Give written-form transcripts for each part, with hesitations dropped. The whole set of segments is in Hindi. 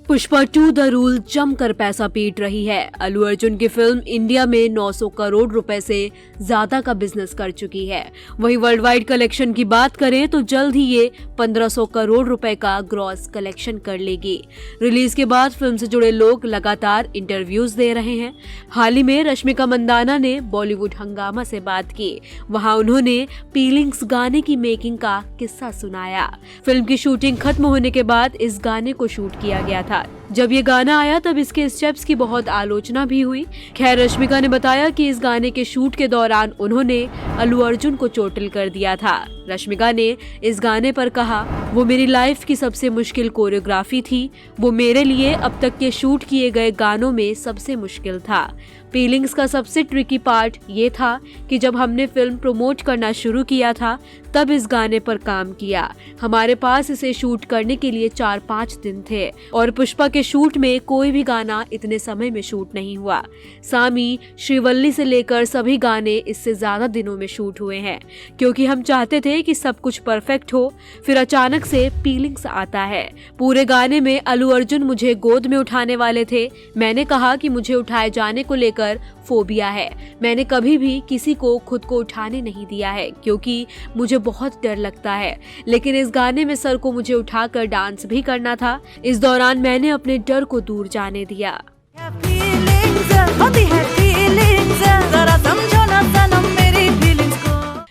पुष्पा 2 द रूल जमकर पैसा पीट रही है। अल्लू अर्जुन की फिल्म इंडिया में 900 करोड़ रुपए से ज्यादा का बिजनेस कर चुकी है। वहीं वर्ल्ड वाइड कलेक्शन की बात करें तो जल्द ही ये 1500 करोड़ रुपए का ग्रॉस कलेक्शन कर लेगी। रिलीज के बाद फिल्म से जुड़े लोग लगातार इंटरव्यूज दे रहे हैं। हाल ही में रश्मिका मंदाना ने बॉलीवुड हंगामा से बात की। वहां उन्होंने पीलिंग्स गाने की मेकिंग का किस्सा सुनाया। फिल्म की शूटिंग खत्म होने के बाद इस गाने को शूट किया गया था। जब ये गाना आया तब इसके स्टेप्स की बहुत आलोचना भी हुई। खैर, रश्मिका ने बताया कि इस गाने के शूट के दौरान उन्होंने अल्लू अर्जुन को चोटिल कर दिया था। रश्मिका ने इस गाने पर कहा, वो मेरी लाइफ की सबसे मुश्किल कोरियोग्राफी थी। वो मेरे लिए अब तक के शूट किए गए गानों में सबसे मुश्किल था। पीलिंग्स का सबसे ट्रिकी पार्ट ये था कि जब हमने फिल्म प्रमोट करना शुरू किया था तब इस गाने पर काम किया। हमारे पास इसे शूट करने के लिए 4-5 दिन थे और पुष्पा के शूट में कोई भी गाना इतने समय में शूट नहीं हुआ। सामी, श्रीवल्ली से लेकर सभी गाने इससे ज्यादा दिनों में शूट हुए हैं क्योंकि हम चाहते थे कि सब कुछ परफेक्ट हो। फिर अचानक से पीलिंग्स आता है। पूरे गाने में अल्लू अर्जुन मुझे गोद में उठाने वाले थे। मैंने कहा कि मुझे उठाए जाने को लेकर फोबिया है। मैंने कभी भी किसी को खुद को उठाने नहीं दिया है क्योंकि मुझे बहुत डर लगता है। लेकिन इस गाने में सर को मुझे उठाकर डांस भी करना था। इस दौरान मैंने अपने डर को दूर जाने दिया।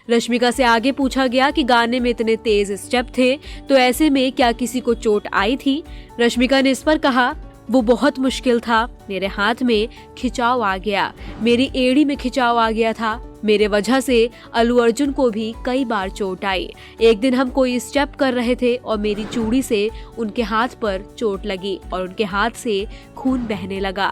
रश्मिका से आगे पूछा गया कि गाने में इतने तेज स्टेप थे तो ऐसे में क्या किसी को चोट आई थी। रश्मिका ने इस पर कहा, वो बहुत मुश्किल था। मेरे हाथ में खिंचाव आ गया, मेरी एड़ी में खिंचाव आ गया था। मेरे वजह से अल्लू अर्जुन को भी कई बार चोट आई। एक दिन हम कोई स्टेप कर रहे थे और मेरी चूड़ी से उनके हाथ पर चोट लगी और उनके हाथ से खून बहने लगा।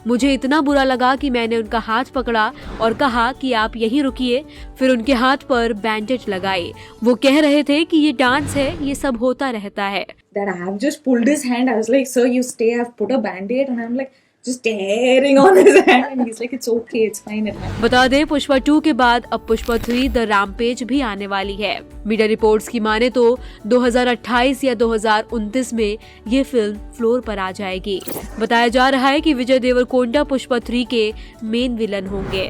मुझे इतना बुरा लगा कि मैंने उनका हाथ पकड़ा और कहा कि आप यहीं रुकिए। फिर उनके हाथ पर बैंडेज लगाई। वो कह रहे थे कि ये डांस है, ये सब होता रहता है। That I have just pulled his hand. I was like, "Sir, you stay. I've put a band-aid," and I'm like just tearing on his hand, and he's like, "It's okay, it's fine." बता दें, पुष्पा 2 के बाद अब पुष्पा 3 द रैम्पेज भी आने वाली है। मीडिया रिपोर्ट्स की माने तो 2028 या 2029 में ये फिल्म फ्लोर पर आ जाएगी। बताया जा रहा है कि विजय देवरकोंडा पुष्पा 3 के मेन विलन होंगे।